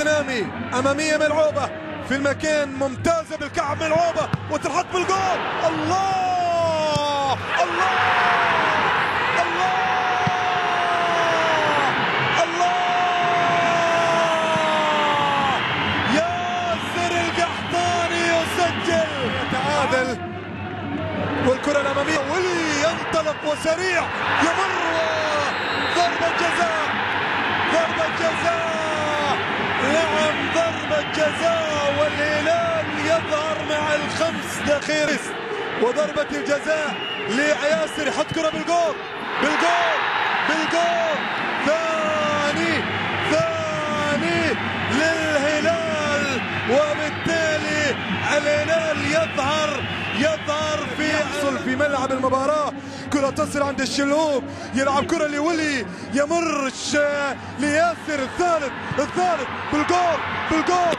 التنامي أمامية ملعوبة في المكان ممتازة بالكعب ملعوبة وتلحق بالجول. الله الله الله الله ياسر القحطاني يسجل يتعادل والكرة الأمامية ولي ينطلق وسريع يمر ضربة جزاء ضربة جزاء نعم ضربة جزاء والهلال يظهر مع الخمس دقائق وضربة الجزاء لياسر يحط كرة بالجول بالجول بالجول ثاني للهلال وبالتالي الهلال يظهر في ملعب المباراة. كرة تصل عند الشلهوب يلعب كرة لولي يمر لياسر الثالث بالجول